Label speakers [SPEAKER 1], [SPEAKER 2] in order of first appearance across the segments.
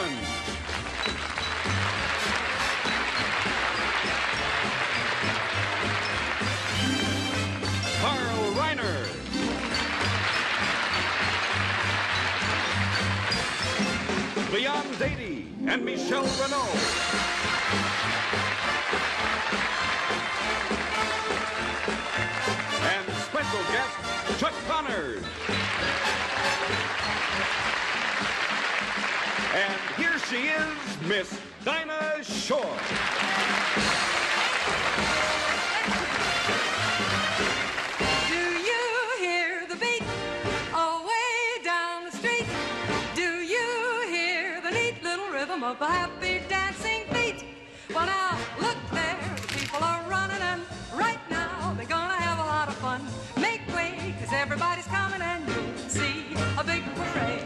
[SPEAKER 1] Goodman. Reiner. Leon Dady and Michelle Renaud. And special guest, Chuck Connors. And here she is, Miss Dinah Shore.
[SPEAKER 2] Of a happy dancing feet. Well, now, look there, the people are running, and right now they're gonna have a lot of fun. Make way, 'cause everybody's coming, and you'll see a big parade.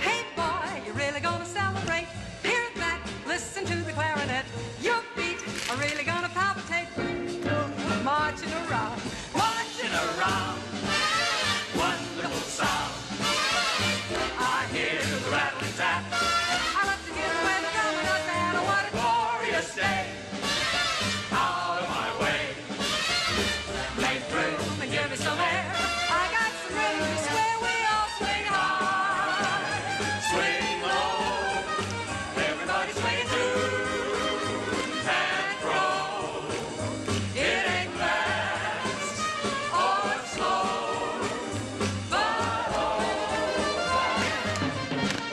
[SPEAKER 2] Hey, boy, you're really gonna celebrate. Hear that, listen to the clarinet. Your feet are really gonna palpitate. Marching around, marching around. Wonderful sound. I hear the rattling tap. Stay out of my way. Make room and give me some air. I got some room to sway. We all swing high, swing low. Everybody swing to and fro. It ain't fast or slow, but oh,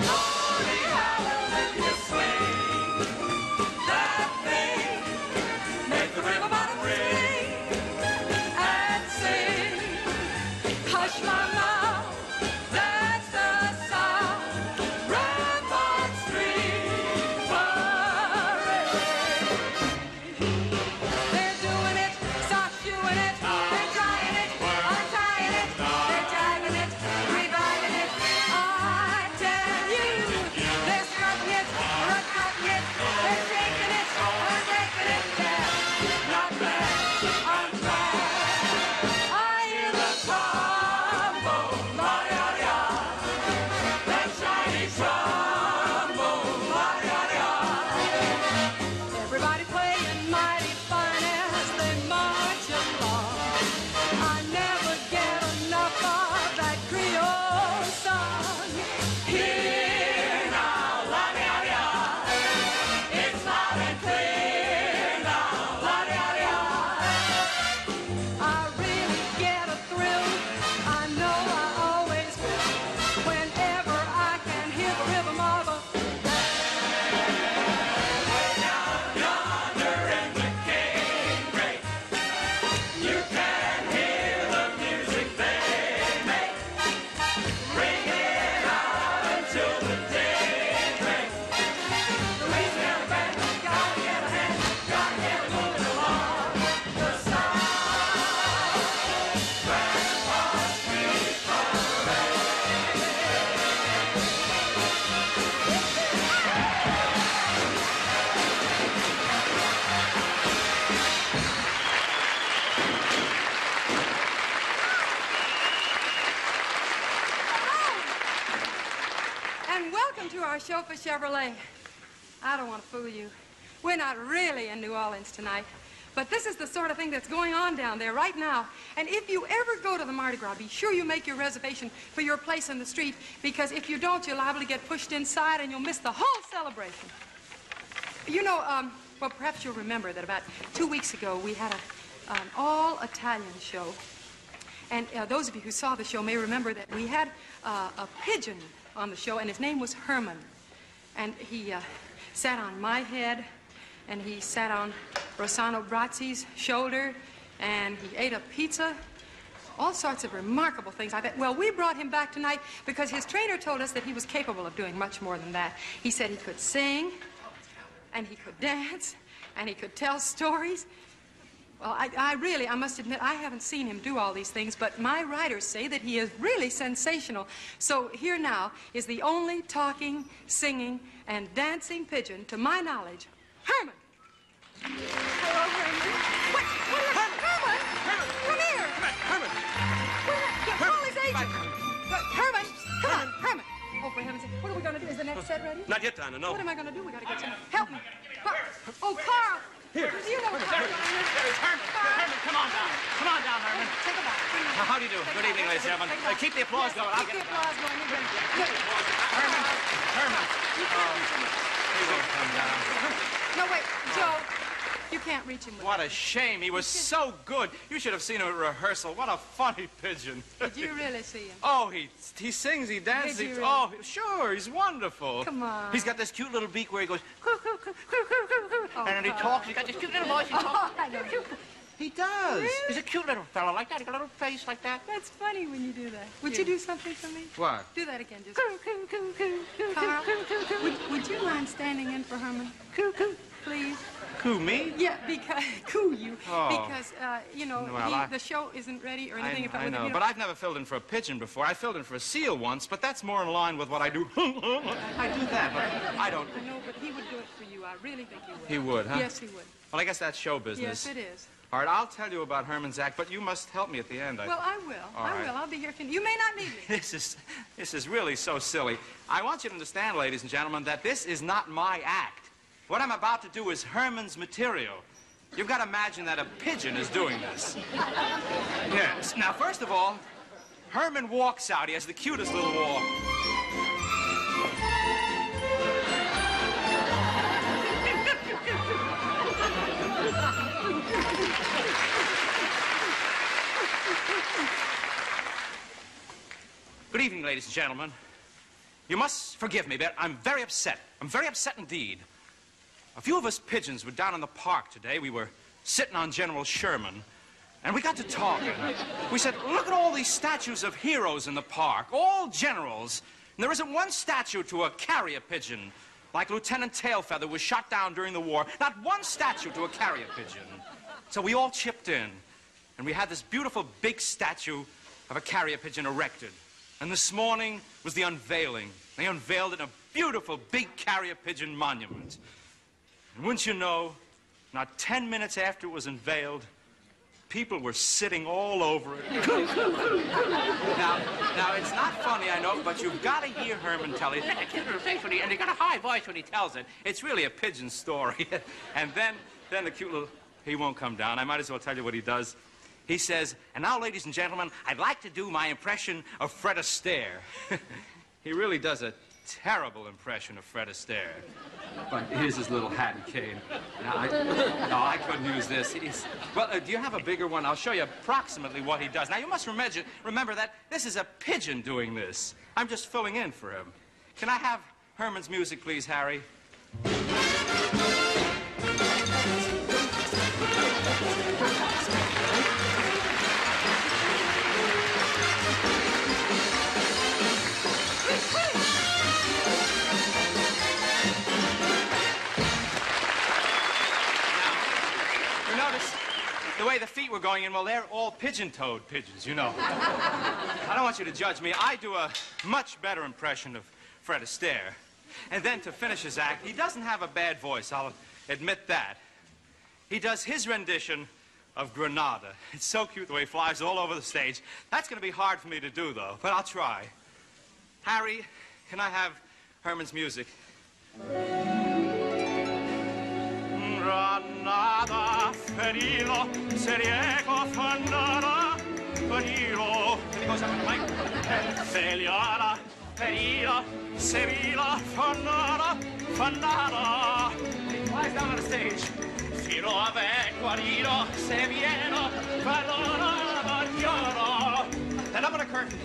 [SPEAKER 2] Lordy, hallelujah, swing. Make the river bottom ring and sing. Hush my mouth, that's the sound. Rampart Street Parade. They're doing it, stop doing it. They're trying it, untying it. They're tagging it, reviving it. I tell you, they're strutting it, rut-cutting it. They're shaking it, untaking it. Not bad, I'm glad. I hear the trombone, la-di-da-di-da. That shiny trombone, la-di-da-di-da. Everybody playing mighty fine as they march along. I never get enough of that Creole song. Here now, la-di-da-di-da. It's loud and clear now, la-di-da-di-da. I really get a thrill, I know I always will, whenever I can hear the rhythm of a way down yonder in the canebrake. You can hear the music they make. Bring it out until the daybreak. The Louisiana band, gotta get a hand, gotta get it moving along. The sound, Rampart Street Parade. And welcome to our show for Chevrolet. I don't want to fool you. We're not really in New Orleans tonight, but this is the sort of thing that's going on down there right now. And if you ever go to the Mardi-Gras, be sure you make your reservation for your place in the street, because if you don't, you're liable to get pushed inside and you'll miss the whole celebration. You know, well, perhaps you'll remember that about 2 weeks ago, we had an all-Italian show. And those of you who saw the show may remember that we had a pigeon on the show, and his name was Herman. And he sat on my head, and he sat on Rossano Brazzi's shoulder, and he ate a pizza. All sorts of remarkable things. Well, we brought him back tonight because his trainer told us that he was capable of doing much more than that. He said he could sing, and he could dance, and he could tell stories. Well, I must admit, I haven't seen him do all these things, but my writers say that he is really sensational. So here now is the only talking, singing, and dancing pigeon, to my knowledge, Herman. Hello, Herman. What? Herman! Herman! Come here! Herman! Call his agent. Herman, come on, Herman. Over heaven's sake. What are we going to do? Is the next set ready?
[SPEAKER 1] Not yet, Dinah, no.
[SPEAKER 2] What am I going to do? We got to get some... Help me. Oh, Carl.
[SPEAKER 1] Here.
[SPEAKER 2] Do you know Carl?
[SPEAKER 3] There's Herman. Herman, come on down. Come on down, Herman.
[SPEAKER 2] Take a bow.
[SPEAKER 3] How do you do? Good evening, ladies and gentlemen. Keep the applause going. I'll
[SPEAKER 2] Keep
[SPEAKER 3] get
[SPEAKER 2] the applause going.
[SPEAKER 3] Herman. Herman. He won't come down.
[SPEAKER 2] No, wait. Joe, you can't reach him with
[SPEAKER 3] What a shame. He was so good. You should have seen him at rehearsal. What a funny pigeon.
[SPEAKER 2] Did you really see him?
[SPEAKER 3] Oh, he sings, he dances.
[SPEAKER 2] Did you really?
[SPEAKER 3] Oh, sure, he's wonderful.
[SPEAKER 2] Come on.
[SPEAKER 3] He's got this cute little beak where he goes, coo, coo, coo, coo, coo, coo, coo.
[SPEAKER 2] Oh,
[SPEAKER 3] and then he talks. He's got this cute little voice. He talks.
[SPEAKER 2] I know.
[SPEAKER 3] He does.
[SPEAKER 2] Really?
[SPEAKER 3] He's a cute little fellow like that. He got a little face like that.
[SPEAKER 2] That's funny when you do that. Would you do something for me?
[SPEAKER 3] What?
[SPEAKER 2] Do that again, just... Carl, would you mind standing in for Herman? Please?
[SPEAKER 3] Coo me?
[SPEAKER 2] Yeah, because... Coo you.
[SPEAKER 3] Oh.
[SPEAKER 2] Because, you know,
[SPEAKER 3] Well,
[SPEAKER 2] the show isn't ready or anything.
[SPEAKER 3] I know, but I've never filled in for a pigeon before. I filled in for a seal once, but that's more in line with what I do. I do that, but I don't...
[SPEAKER 2] I know, but he would do it for you. I really think he would.
[SPEAKER 3] He would, huh?
[SPEAKER 2] Yes, he would.
[SPEAKER 3] Well, I guess that's show business.
[SPEAKER 2] Yes, it is.
[SPEAKER 3] All right, I'll tell you about Herman's act, but you must help me at the end.
[SPEAKER 2] Well, I will.
[SPEAKER 3] All
[SPEAKER 2] I
[SPEAKER 3] right.
[SPEAKER 2] will. I'll be here if you may not need me.
[SPEAKER 3] This is really so silly. I want you to understand, ladies and gentlemen, that this is not my act. What I'm about to do is Herman's material. You've got to imagine that a pigeon is doing this. Yes. Now, first of all, Herman walks out. He has the cutest little walk. Good evening, ladies and gentlemen. You must forgive me, but I'm very upset. I'm very upset indeed. A few of us pigeons were down in the park today. We were sitting on General Sherman, and we got to talking. We said, look at all these statues of heroes in the park, all generals. And there isn't one statue to a carrier pigeon, like Lieutenant Tailfeather was shot down during the war. Not one statue to a carrier pigeon. So we all chipped in, and we had this beautiful big statue of a carrier pigeon erected. And this morning was the unveiling. They unveiled it in a beautiful big carrier pigeon monument. And wouldn't you know, not 10 minutes after it was unveiled, people were sitting all over it. now, it's not funny, I know, but you've got to hear Herman tell it. And he got a high voice when he tells it. It's really a pigeon story. And then the cute little... He won't come down. I might as well tell you what he does. He says, and now, ladies and gentlemen, I'd like to do my impression of Fred Astaire. He really does a terrible impression of Fred Astaire. But here's his little hat and cane. Now, I couldn't use this. Well, do you have a bigger one? I'll show you approximately what he does. Now, you must remember that this is a pigeon doing this. I'm just filling in for him. Can I have Herman's music, please, Harry? The way the feet were going in, well, they're all pigeon-toed pigeons, you know. I don't want you to judge me. I do a much better impression of Fred Astaire. And then to finish his act, he doesn't have a bad voice, I'll admit that. He does his rendition of Granada. It's so cute the way he flies all over the stage. That's going to be hard for me to do, though, but I'll try. Harry, can I have Herman's music? Granada, ferilo, seriego, fannara, ferilo. And he goes up on the mic. Feliara, ferilo, sevilla, fannara, fannara. And he flies down on the stage. Filo ave, guarino, sevieno, fannara, bagnano. And up on the curtain.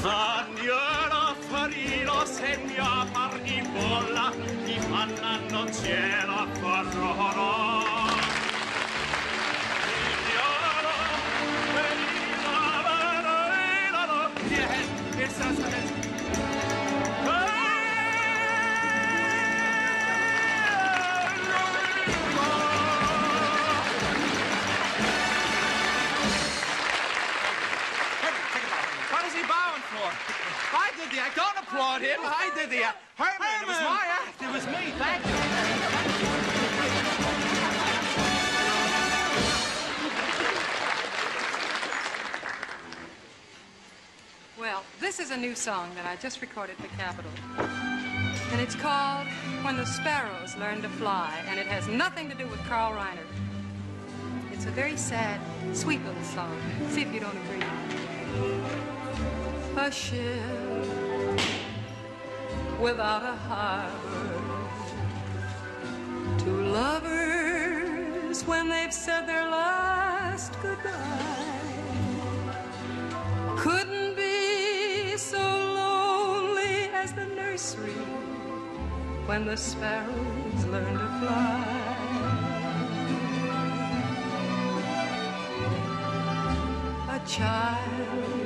[SPEAKER 3] Bagnano, farino, segna, Mardi-gras, di fanna non c'è la farrono. It sounds like I did the act. Don't applaud him. I did the act. Herman, it was my act. It was me. Thank you.
[SPEAKER 2] Well, this is a new song that I just recorded for Capitol. And it's called When the Sparrows Learn to Fly, and it has nothing to do with Carl Reiner. It's a very sad, sweet little song. See if you don't agree. A ship without a harbor, two lovers when they've said their last goodbye, couldn't be so lonely as the nursery when the sparrows learn to fly. A child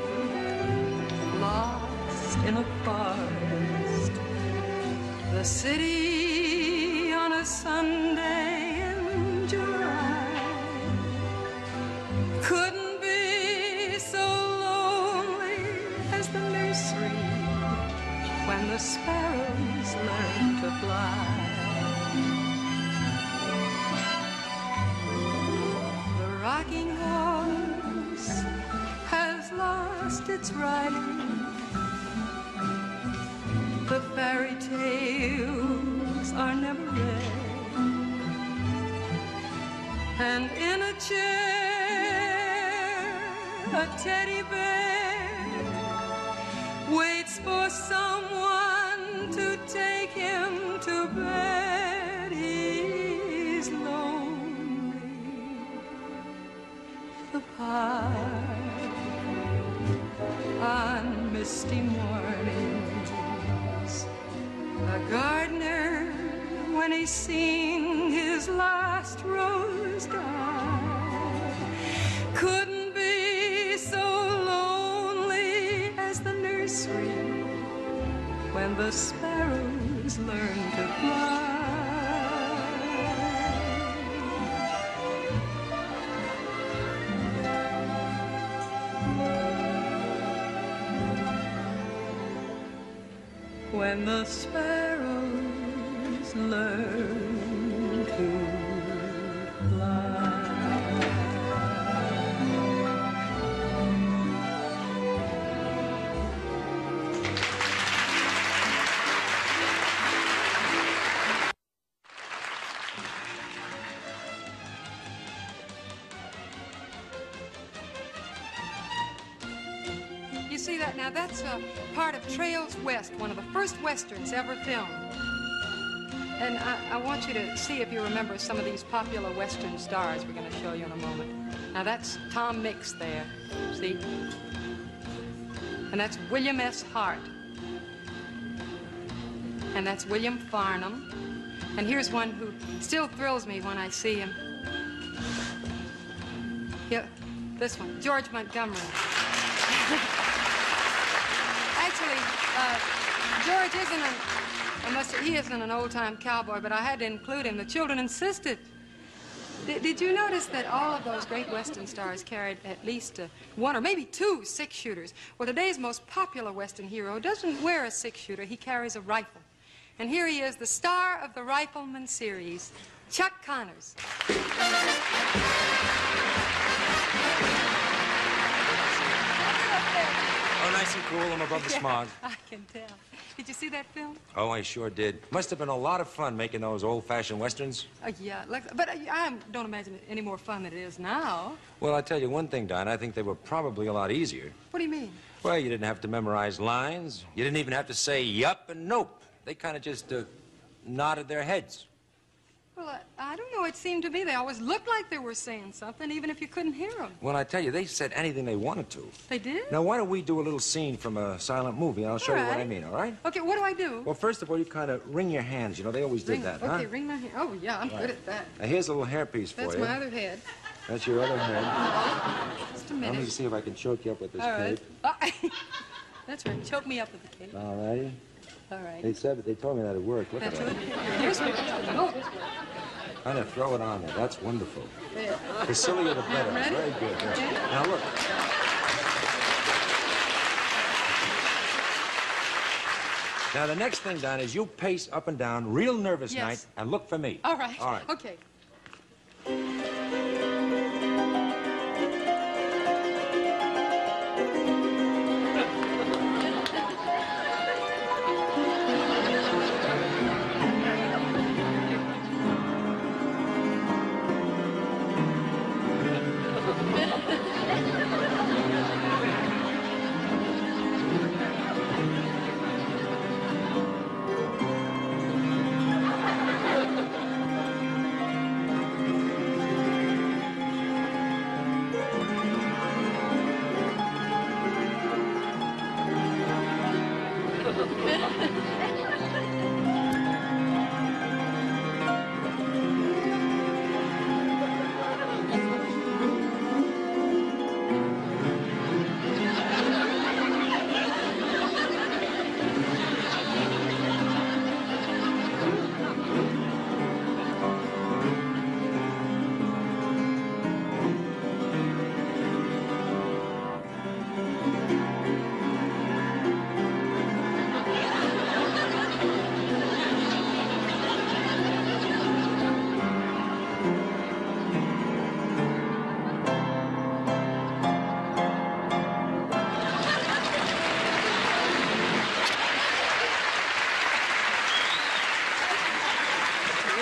[SPEAKER 2] lost in a forest, the city on a Sunday in July, couldn't be so lonely as the nursery when the sparrows learn to fly. The rocking horse has lost its riding, the fairy tales are never read, and in a chair a teddy bear waits for someone to take him to bed. He's lonely. The park on misty mornings, a gardener when he's seen his last rose die, couldn't be so lonely as the nursery when the sparrows learn to fly. When the sparrows learn to fly. You see that now? That's part of Trails West, one of the first westerns ever filmed. And I want you to see if you remember some of these popular western stars we're going to show you in a moment. Now that's Tom Mix there, see? And that's William S. Hart. And that's William Farnham. And here's one who still thrills me when I see him. Yeah, this one, George Montgomery. Actually, George he isn't an old-time cowboy, but I had to include him. The children insisted. Did you notice that all of those great western stars carried at least one or maybe two six-shooters? Well, today's most popular western hero doesn't wear a six-shooter. He carries a rifle. And here he is, the star of the Rifleman series, Chuck Connors.
[SPEAKER 4] Oh, nice and cool. I'm above the smog.
[SPEAKER 2] I can tell. Did you see that film?
[SPEAKER 4] Oh, I sure did. Must have been a lot of fun making those old-fashioned westerns.
[SPEAKER 2] Yeah, but I don't imagine it any more fun than it is now.
[SPEAKER 4] Well, I'll tell you one thing, Dinah. I think they were probably a lot easier.
[SPEAKER 2] What do you mean?
[SPEAKER 4] Well, you didn't have to memorize lines. You didn't even have to say yup and nope. They kind of just nodded their heads.
[SPEAKER 2] Well, I don't know. It seemed to me they always looked like they were saying something, even if you couldn't hear them.
[SPEAKER 4] Well, I tell you, they said anything they wanted to.
[SPEAKER 2] They did?
[SPEAKER 4] Now, why don't we do a little scene from a silent movie, and I'll show you what I mean, all right?
[SPEAKER 2] Okay, what do I do?
[SPEAKER 4] Well, first of all, you kind of wring your hands. You know, they always did that, huh?
[SPEAKER 2] Okay, wring my hand. Oh, yeah, I'm good at that.
[SPEAKER 4] Now, here's a little hairpiece for you.
[SPEAKER 2] That's my other head.
[SPEAKER 4] That's your other head.
[SPEAKER 2] Just a minute.
[SPEAKER 4] Let me see if I can choke you up with this
[SPEAKER 2] All right.
[SPEAKER 4] cape.
[SPEAKER 2] That's right. Choke me up with the cape.
[SPEAKER 4] All righty.
[SPEAKER 2] All right.
[SPEAKER 4] They told me that it worked. Look
[SPEAKER 2] That's
[SPEAKER 4] at
[SPEAKER 2] right.
[SPEAKER 4] that.
[SPEAKER 2] This one. Oh, this one.
[SPEAKER 4] Kind of throw it on there. That's wonderful.
[SPEAKER 2] There.
[SPEAKER 4] The sillier the better.
[SPEAKER 2] Ready?
[SPEAKER 4] Very good. Yeah.
[SPEAKER 2] Okay.
[SPEAKER 4] Now look. Now the next thing, Don, is you pace up and down, real nervous
[SPEAKER 2] Yes.
[SPEAKER 4] night, and look for me.
[SPEAKER 2] All right.
[SPEAKER 4] All right.
[SPEAKER 2] Okay.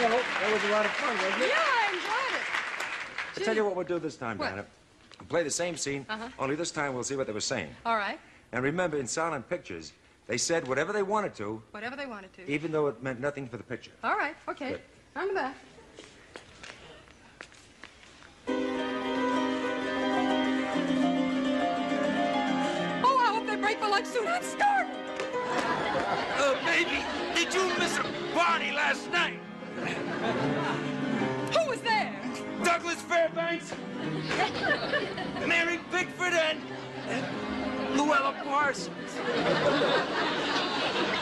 [SPEAKER 4] Well, that was a lot of fun, wasn't it?
[SPEAKER 2] Yeah, I enjoyed it.
[SPEAKER 4] I'll tell you what we'll do this time,
[SPEAKER 2] What?
[SPEAKER 4] Dinah. We'll play the same scene, only this time we'll see what they were saying.
[SPEAKER 2] All right.
[SPEAKER 4] And remember, in silent pictures, they said whatever they wanted to,
[SPEAKER 2] Whatever they wanted to.
[SPEAKER 4] even though it meant nothing for the picture.
[SPEAKER 2] All right, okay.
[SPEAKER 4] Good.
[SPEAKER 2] Remember that. Oh, I hope they break for lunch soon. I'm starving.
[SPEAKER 3] Baby, did you miss a party last night?
[SPEAKER 2] Who was there?
[SPEAKER 3] Douglas Fairbanks, Mary Pickford, and Luella Parsons.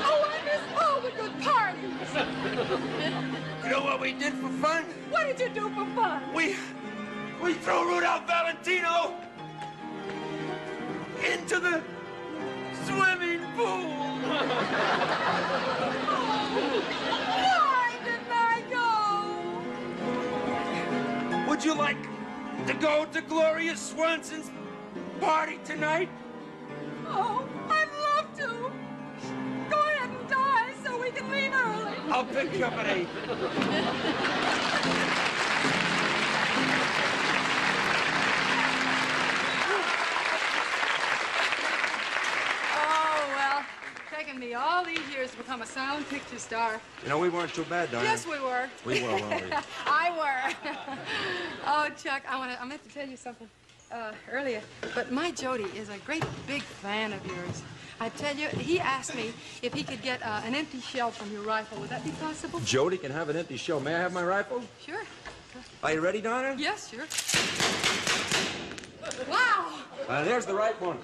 [SPEAKER 2] Oh, I miss all the good parties.
[SPEAKER 3] You know what we did for fun?
[SPEAKER 2] What did you do for fun?
[SPEAKER 3] We threw Rudolph Valentino into the swimming pool.
[SPEAKER 2] Why didn't I go?
[SPEAKER 3] Would you like to go to Gloria Swanson's party tonight?
[SPEAKER 2] Oh, I'd love to. Go ahead and die so we can leave early.
[SPEAKER 3] I'll pick you up at 8.
[SPEAKER 2] Oh, well, taken me all these years to become a sound picture star.
[SPEAKER 4] You know, we weren't too bad, Dinah.
[SPEAKER 2] Yes, we were.
[SPEAKER 4] We were, weren't we?
[SPEAKER 2] I were. Oh, Chuck, I meant to tell you something earlier, but my Jody is a great big fan of yours. I tell you, he asked me if he could get an empty shell from your rifle. Would that be possible?
[SPEAKER 4] Jody can have an empty shell. May I have my rifle?
[SPEAKER 2] Sure.
[SPEAKER 4] Are you ready, Dinah?
[SPEAKER 2] Yes, sure. Wow!
[SPEAKER 4] There's the right one.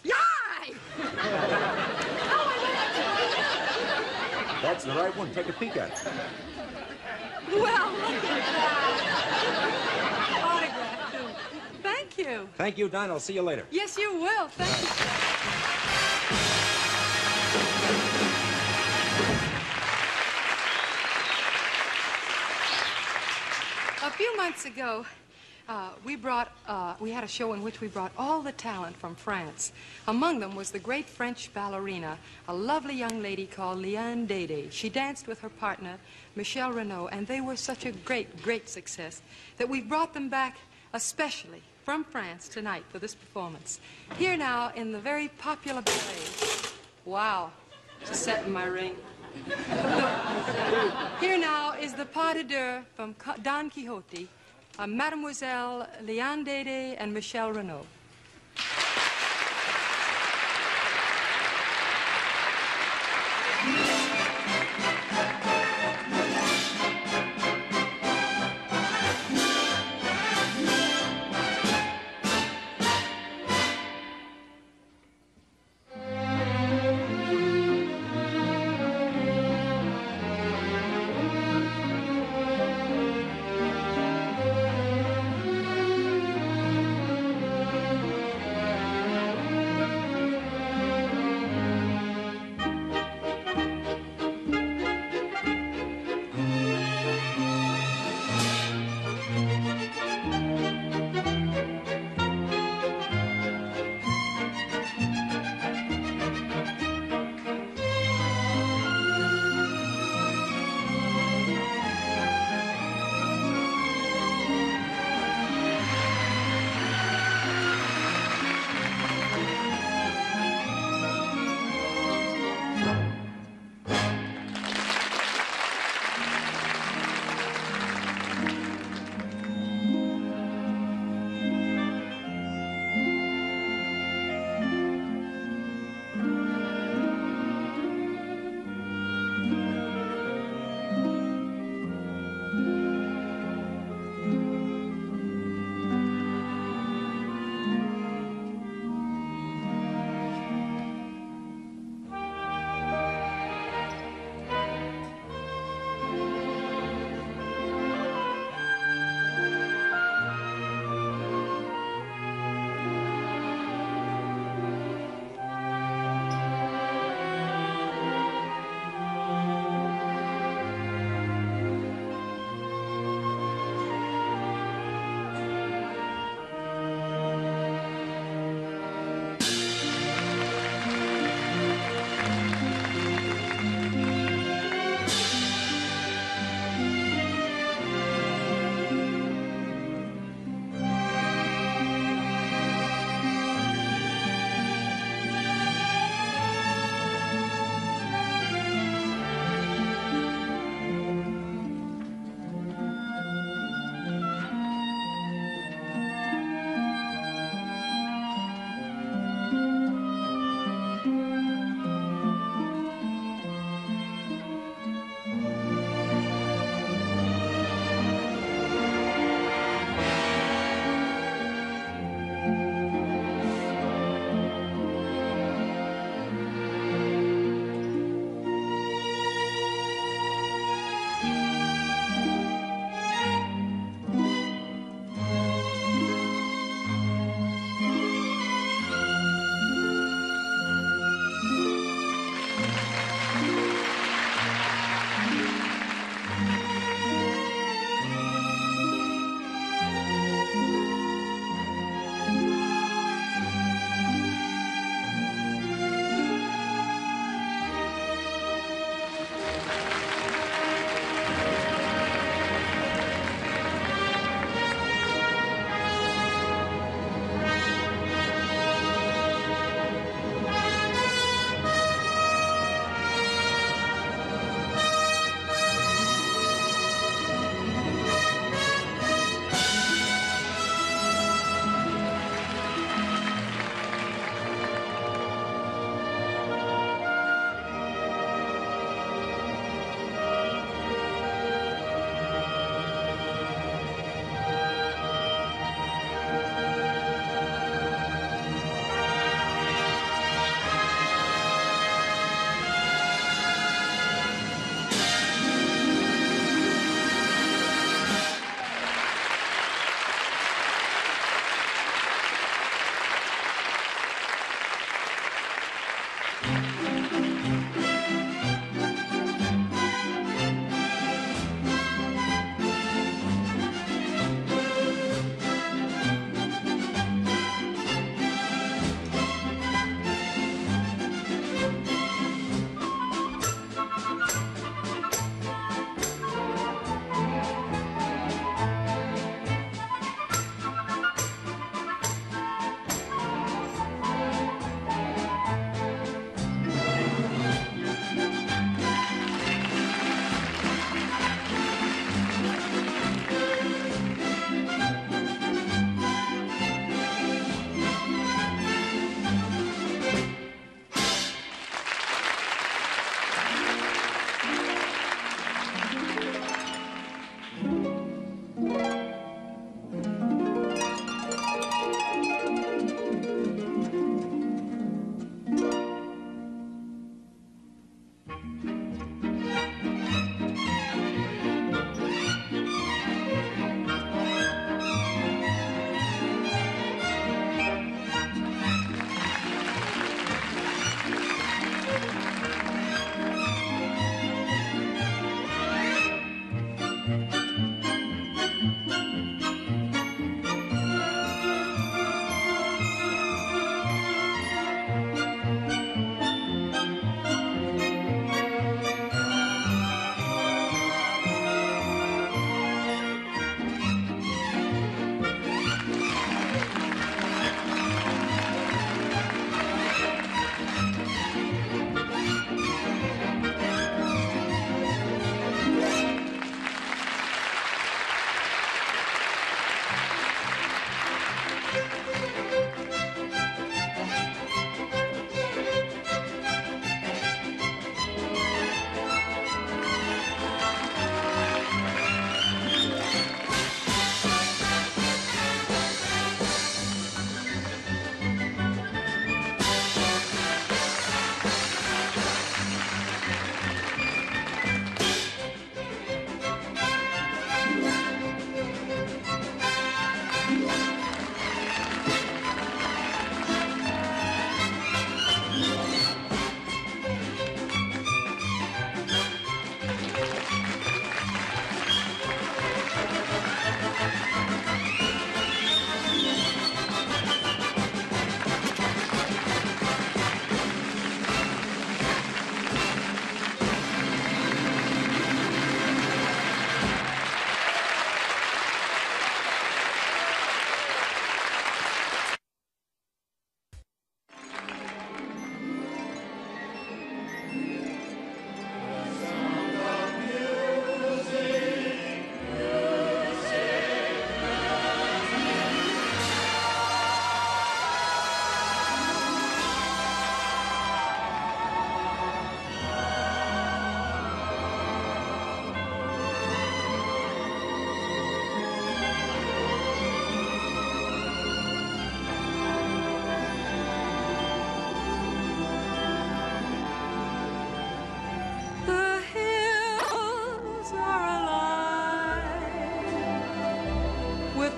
[SPEAKER 2] Yay!
[SPEAKER 4] That's the right one. Take a peek at it.
[SPEAKER 2] Well, look at that. Autograph, too. Thank you.
[SPEAKER 4] Thank you, Dinah. I'll see you later.
[SPEAKER 2] Yes, you will. Thank you. A few months ago, we had a show in which we brought all the talent from France. Among them was the great French ballerina, a lovely young lady called Liane Dede. She danced with her partner, Michel Renaud, and they were such a great, great success that we brought them back especially from France tonight for this performance. Here now in the very popular ballet. Wow, it's set in my ring. Here now is the pas de deux from Don Quixote, Mademoiselle Liane Dede and Michel Renaud.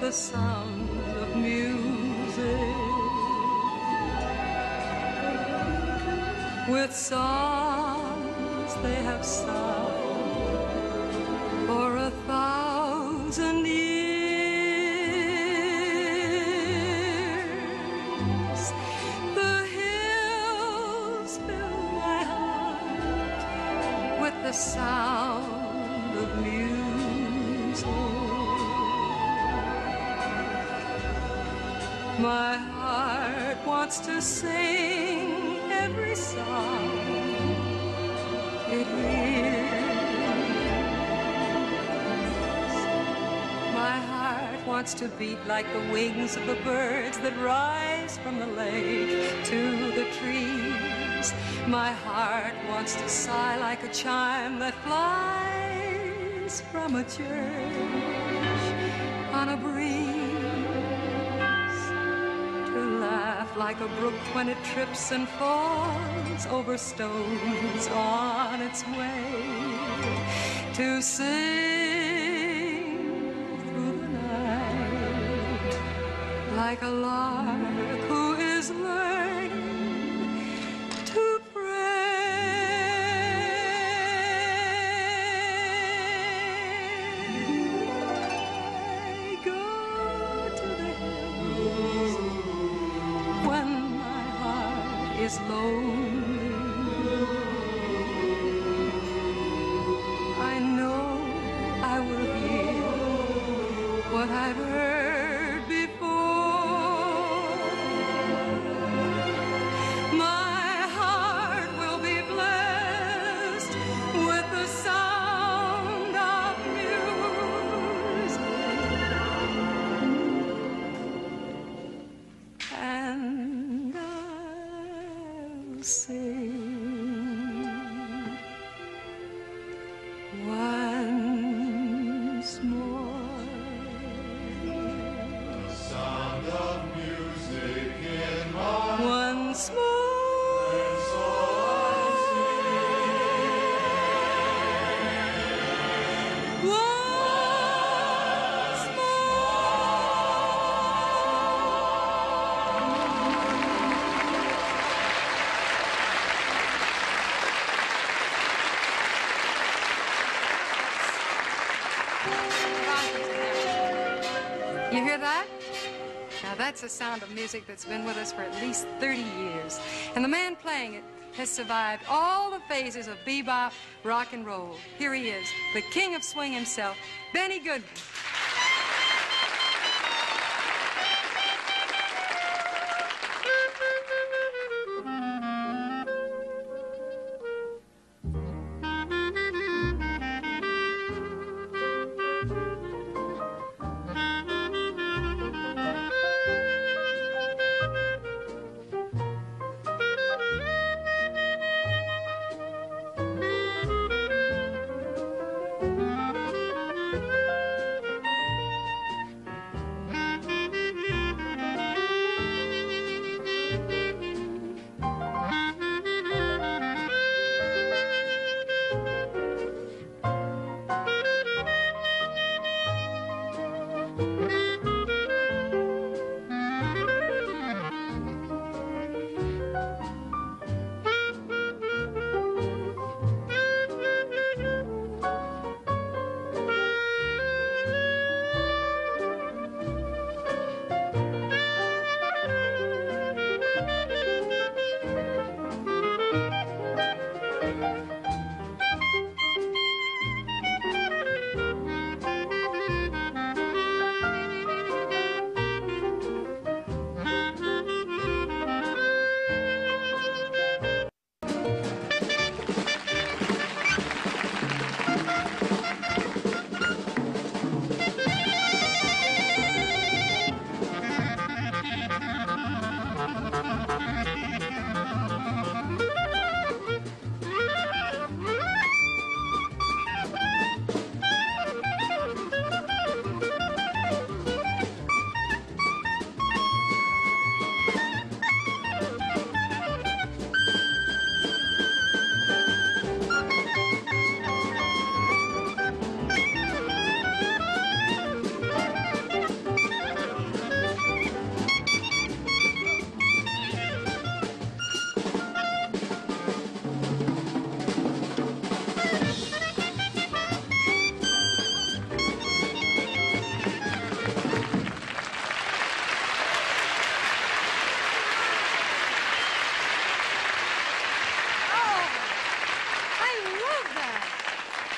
[SPEAKER 2] the sound of music, with songs they have sung for 1,000 years. The hills fill my heart with the sound of music. My heart wants to sing every song it hears. My heart wants to beat like the wings of the birds that rise from the lake to the trees. My heart wants to sigh like a chime that flies from a church on a breeze. Like a brook when it trips and falls over stones on its way, to sing through the night like a lark who is learning to pray. Go to the hills when my heart is lonely. I know I will hear what I've heard before. My heart will be blessed with the sound of music. And I'll sing once more.
[SPEAKER 5] The sound of music in my
[SPEAKER 2] Once more.
[SPEAKER 5] and so I
[SPEAKER 2] Once You hear that? Now that's a sound of music that's been with us for at least 30 years. And the man playing it has survived all the phases of bebop, rock and roll. Here he is, the king of swing himself, Benny Goodman.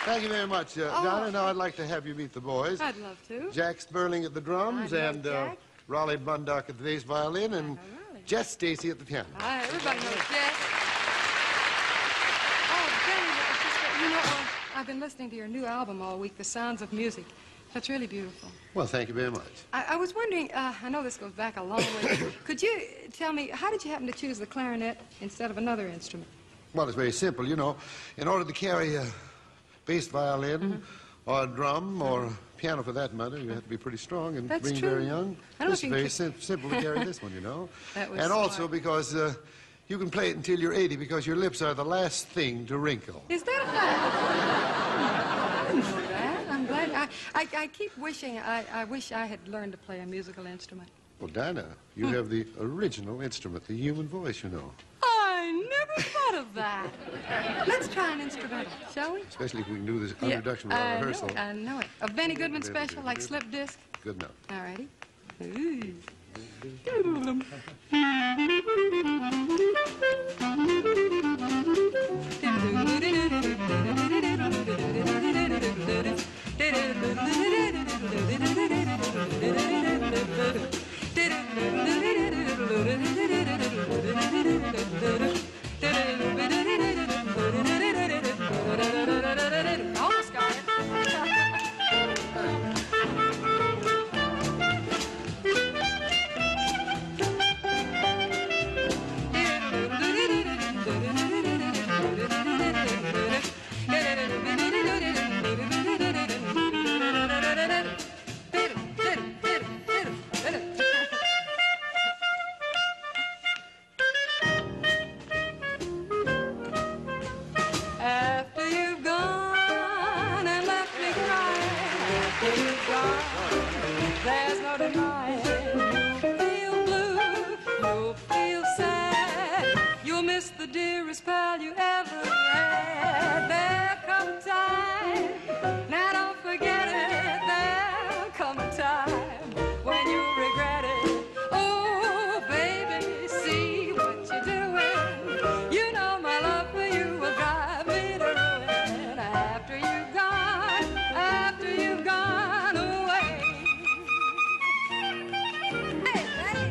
[SPEAKER 6] Thank you very much, Dinah. Now I'd like to have you meet the boys.
[SPEAKER 2] I'd love to.
[SPEAKER 6] Jack Sperling at the drums,
[SPEAKER 2] I know
[SPEAKER 6] and
[SPEAKER 2] Jack.
[SPEAKER 6] Raleigh Bundock at the bass violin, and
[SPEAKER 2] Raleigh.
[SPEAKER 6] Jess Stacy at the piano.
[SPEAKER 2] Everybody knows Jess. Oh, Benny, it's just that, you know, I've been listening to your new album all week, The Sounds of Music. That's really beautiful.
[SPEAKER 6] Well, thank you very much.
[SPEAKER 2] I was wondering, I know this goes back a long way. Could you tell me, how did you happen to choose the clarinet instead of another instrument?
[SPEAKER 6] Well, it's very simple. You know, in order to carry a bass violin or a drum or a piano for that matter, you have to be pretty strong and
[SPEAKER 2] That's
[SPEAKER 6] being
[SPEAKER 2] true.
[SPEAKER 6] very young.
[SPEAKER 2] I don't
[SPEAKER 6] It's
[SPEAKER 2] think
[SPEAKER 6] very
[SPEAKER 2] you-
[SPEAKER 6] simple to carry this one, you know.
[SPEAKER 2] That was
[SPEAKER 6] and also
[SPEAKER 2] smart.
[SPEAKER 6] because you can play it until you're 80 because your lips are the last thing to wrinkle.
[SPEAKER 2] Is that I didn't know that. I'm glad. I keep wishing, I wish I had learned to play a musical instrument.
[SPEAKER 6] Well, Dinah, you have the original instrument, the human voice, you know.
[SPEAKER 2] I never thought of that. Let's try an instrumental, shall we?
[SPEAKER 6] Especially if we can do this introduction without rehearsal.
[SPEAKER 2] I know it. A Benny Goodman special, like slip disc.
[SPEAKER 6] Good enough.
[SPEAKER 2] All righty. Ooh. Almost got it. After you've gone and left me crying, after you've gone, there's no denying. You'll feel blue, you'll feel sad, you'll miss the dearest pal you ever had. There'll come a time, now don't forget it, there'll come a time when you'll regret it. Oh, baby, see what you're doing. You know my love for you will drive me to ruin. After you've gone away. Hey, Benny.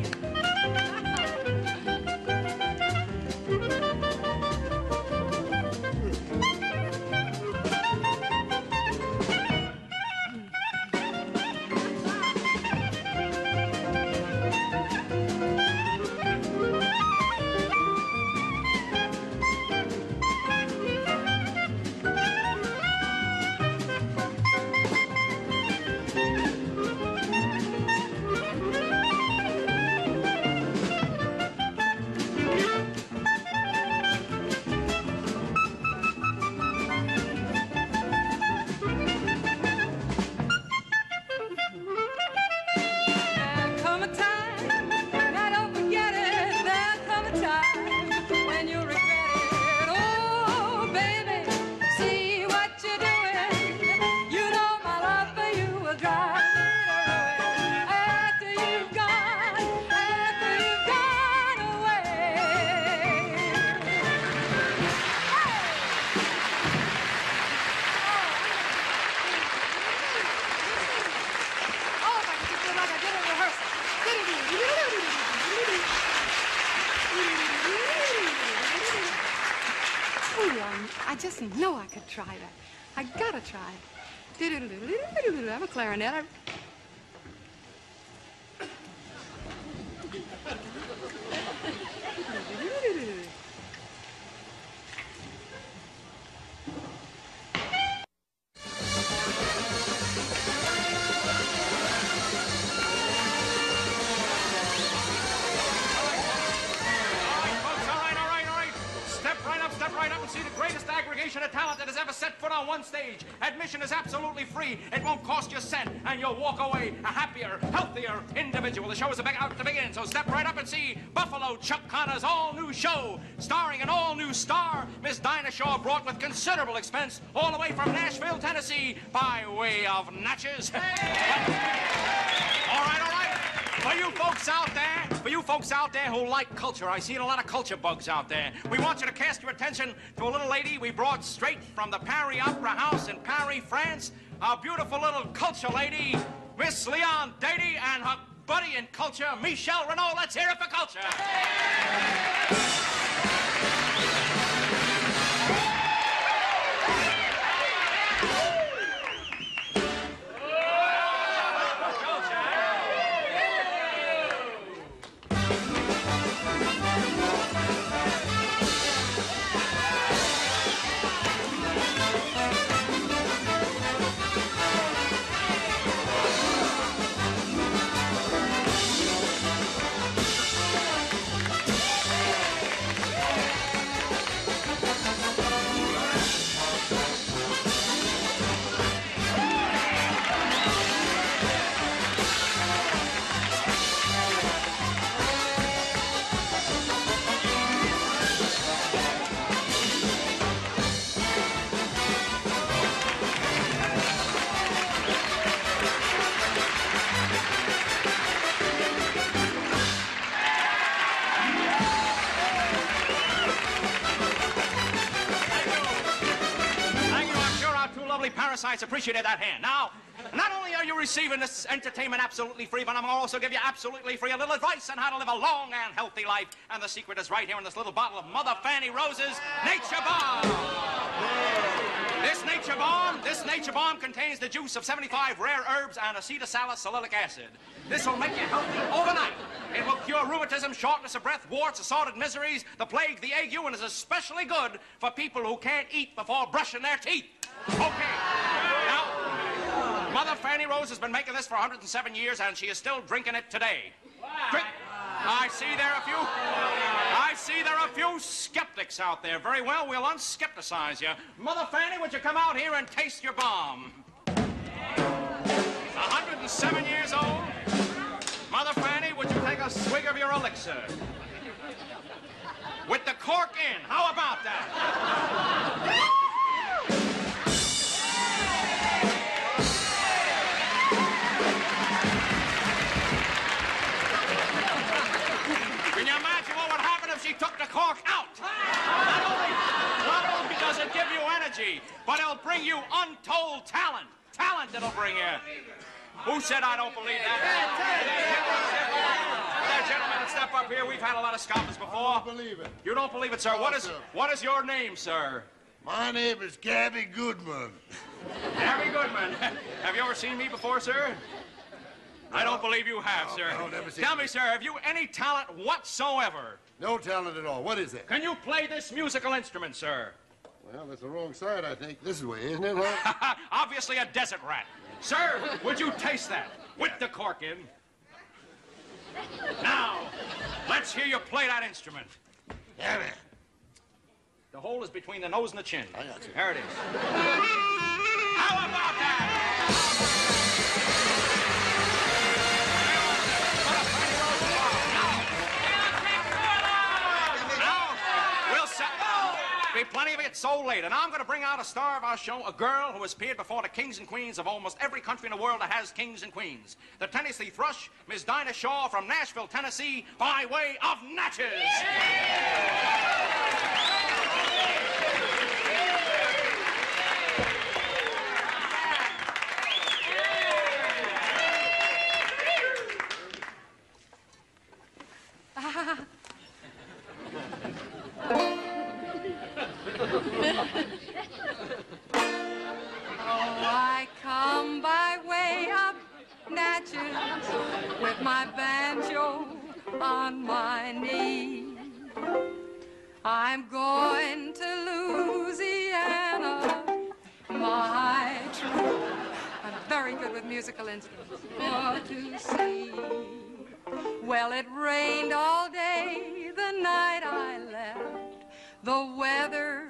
[SPEAKER 2] There'll come a time, now don't forget it. There'll come a time when you'll regret it. Oh, baby, see what you're doing. You know my love for you will drive me to ruin. After you've gone away. Oh, if I could just do it like I did at rehearsal. I just know I could try that. I gotta try it. I'm a clarinet.
[SPEAKER 3] All right. Step right up and see the greatest aggregation of talent that has ever set foot on one stage. Admission is absolutely free. It won't cost you a cent, and you'll walk away a happier, healthier individual. The show is about to begin, so step right up and see Buffalo Chuck Connor's all-new show, starring an all-new star, Miss Dinah Shaw, brought with considerable expense all the way from Nashville, Tennessee, by way of Natchez. All right. For you folks out there who like culture, I see a lot of culture bugs out there. We want you to cast your attention to a little lady we brought straight from the Paris Opera House in Paris, France. A beautiful little culture lady, Miss Leon Dady, and her buddy in culture, Michel Renaud. Let's hear it for culture. Parasites appreciated that hand. Now, not only are you receiving this entertainment absolutely free, but I'm going to also give you absolutely free a little advice on how to live a long and healthy life. And the secret is right here in this little bottle of Mother Fanny Rose's Nature Bomb. This Nature Bomb contains the juice of 75 rare herbs and acetylsalicylic acid. This will make you healthy overnight. It will cure rheumatism, shortness of breath, warts, assorted miseries, the plague, the ague, and is especially good for people who can't eat before brushing their teeth. Okay. Now, Mother Fanny Rose has been making this for 107 years, and she is still drinking it today. I see there are a few skeptics out there. Very well, we'll unskepticize you. Mother Fanny, would you come out here and taste your bomb? 107 years old. Mother Fanny, would you take a swig of your elixir? With the cork in. How about that? Can you imagine what would happen if she took the cork out? Not only does it give you energy, but it'll bring you untold talent. Talent it'll bring you. Who said I don't believe that? Gentlemen, step up here. We've had a lot of scoffers before.
[SPEAKER 6] I don't believe it.
[SPEAKER 3] You don't believe it, sir?
[SPEAKER 6] No,
[SPEAKER 3] What is your name, sir?
[SPEAKER 6] My name is Gabby Goodman.
[SPEAKER 3] Gabby Goodman. Have you ever seen me before, sir? I don't believe you have, sir.
[SPEAKER 6] No, never seen
[SPEAKER 3] Tell me, sir, have you any talent whatsoever?
[SPEAKER 6] No talent at all. What is it?
[SPEAKER 3] Can you play this musical instrument, sir?
[SPEAKER 6] Well, that's the wrong side, I think. This way, isn't it, huh?
[SPEAKER 3] Obviously a desert rat. Sir, would you taste that with the cork in? Now, let's hear you play that instrument.
[SPEAKER 6] Yeah, man.
[SPEAKER 3] The hole is between the nose and the chin.
[SPEAKER 6] I got you.
[SPEAKER 3] There it is. How about that? Be plenty of it so late. And I'm going to bring out a star of our show, a girl who has appeared before the kings and queens of almost every country in the world that has kings and queens. The Tennessee Thrush, Miss Dinah Shaw from Nashville, Tennessee, by way of Natchez.
[SPEAKER 2] I come by way of Natchez with my banjo on my knee. I'm going to Louisiana, my true. I'm very good with musical instruments. For to see. Well, it rained all day the night I left. The weather,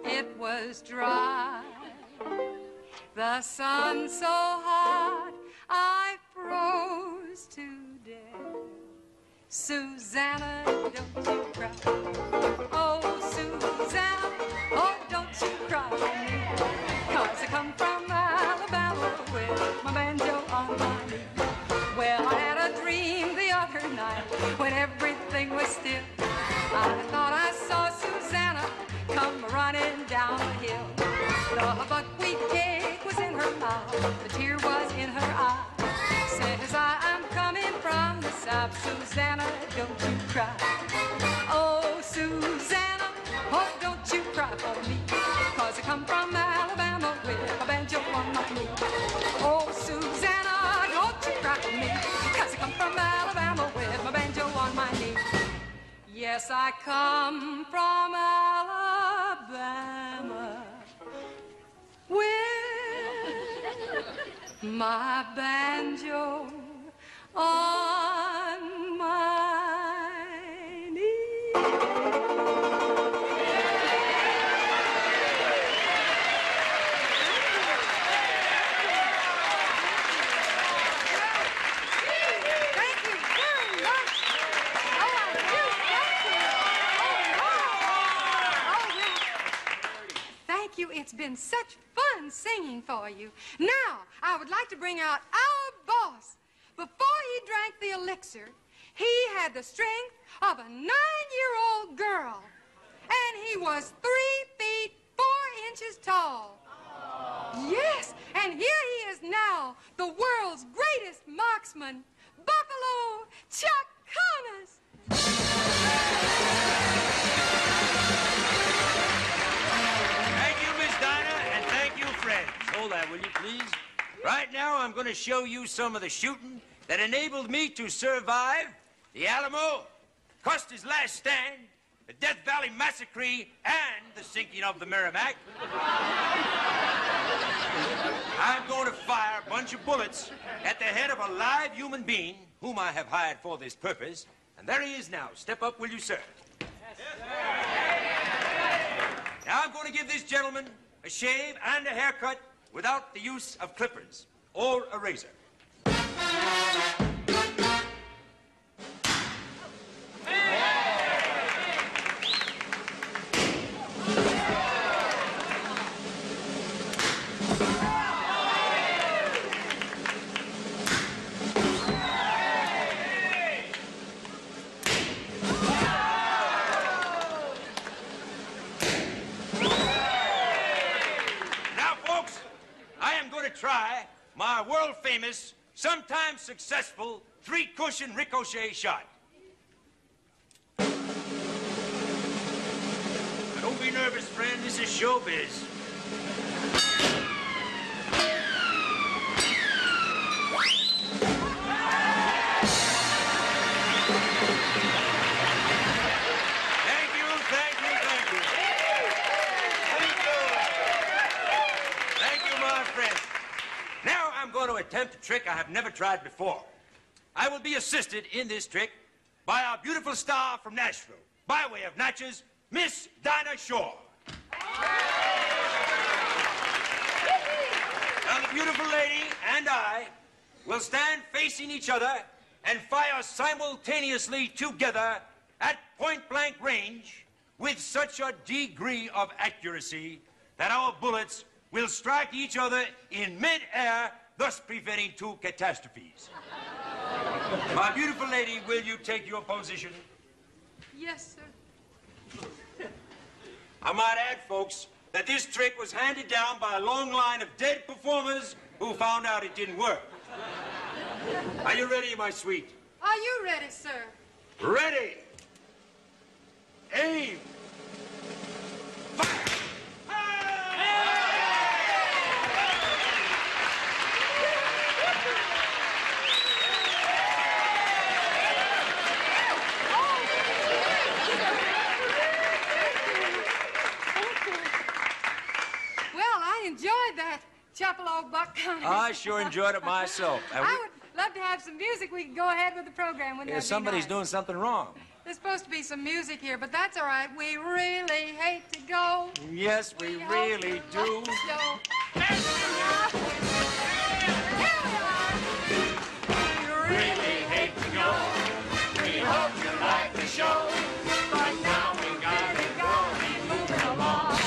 [SPEAKER 2] it was dry. The sun so hot, I froze to death. Susanna, don't you cry. Oh, Susanna, oh, don't you cry for me. 'Cause I come from Alabama with my banjo on my knee. Well, I had a dream The tear was in her eye. Says I'm coming from the south, Susanna, don't you cry. Oh, Susanna, oh, don't you cry for me, 'cause I come from Alabama with a banjo on my knee. Oh, Susanna, don't you cry for me, 'cause I come from Alabama with my banjo on my knee. Yes, I come from Alabama with my banjo on my knee. Thank you very much. Oh, I do. Thank you. Oh, well. Thank you. It's been such fun singing for you. Now, I would like to bring out our boss. Before he drank the elixir, he had the strength of a 9-year-old girl. And he was 3 feet 4 inches tall. Yes, and here he is now, the world's greatest marksman, Buffalo Chuck Connors.
[SPEAKER 7] Thank you, Miss Dinah, and thank you, friends. Hold that, will you, please? Right now, I'm going to show you some of the shooting that enabled me to survive the Alamo, Custer's Last Stand, the Death Valley Massacre, and the sinking of the Merrimack. I'm going to fire a bunch of bullets at the head of a live human being whom I have hired for this purpose. And there he is now. Step up, will you, sir? Yes, sir. Now I'm going to give this gentleman a shave and a haircut without the use of clippers or a razor. Try my world-famous, sometimes successful, 3-cushion ricochet shot. Now, don't be nervous, friend. This is showbiz. To attempt a trick I have never tried before. I will be assisted in this trick by our beautiful star from Nashville, by way of Natchez, Miss Dinah Shore. Now the beautiful lady and I will stand facing each other and fire simultaneously together at point-blank range with such a degree of accuracy that our bullets will strike each other in mid-air, thus preventing 2 catastrophes. My beautiful lady, will you take your position?
[SPEAKER 2] Yes, sir.
[SPEAKER 7] I might add, folks, that this trick was handed down by a long line of dead performers who found out it didn't work. Are you ready, my sweet?
[SPEAKER 2] Are you ready, sir?
[SPEAKER 7] Ready. Aim. Fire.
[SPEAKER 2] Enjoyed that, Chapel Buck Connors.
[SPEAKER 4] I sure enjoyed it myself.
[SPEAKER 2] I would love to have some music. We can go ahead with the program. Wouldn't that be
[SPEAKER 4] somebody's
[SPEAKER 2] nice?
[SPEAKER 4] Doing something wrong.
[SPEAKER 2] There's supposed to be some music here, but that's all right. We really hate to go.
[SPEAKER 4] Yes, we really do.
[SPEAKER 2] Here we are.
[SPEAKER 5] We really hate to go. We hope you like the show. But now we gotta go. Be moving along.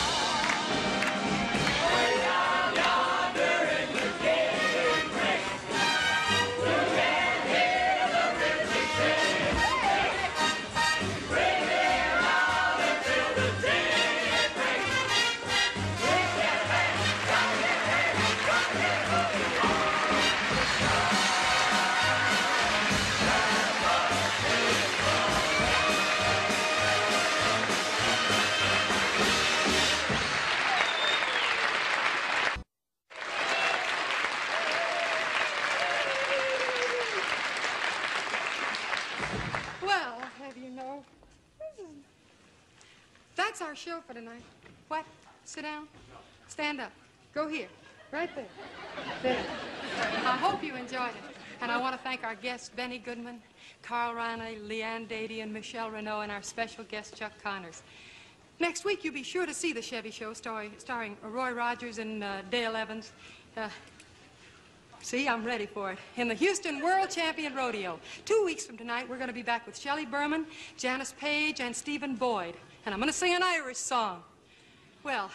[SPEAKER 2] that's our show for tonight. What? Sit down? Stand up. Go here. Right there. There. I hope you enjoyed it. And I want to thank our guests, Benny Goodman, Carl Reiner, Leanne Dady, and Michelle Renaud, and our special guest, Chuck Connors. Next week, you'll be sure to see the Chevy Show starring Roy Rogers and Dale Evans. See, I'm ready for it. In the Houston World Champion Rodeo. 2 weeks from tonight, we're going to be back with Shelley Berman, Janice Page, and Stephen Boyd. And I'm going to sing an Irish song. Well,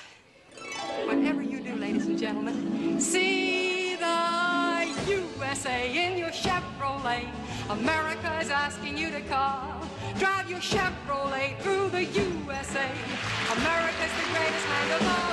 [SPEAKER 2] whatever you do, ladies and gentlemen, see the USA in your Chevrolet. America is asking you to call. Drive your Chevrolet through the USA. America's the greatest land of all.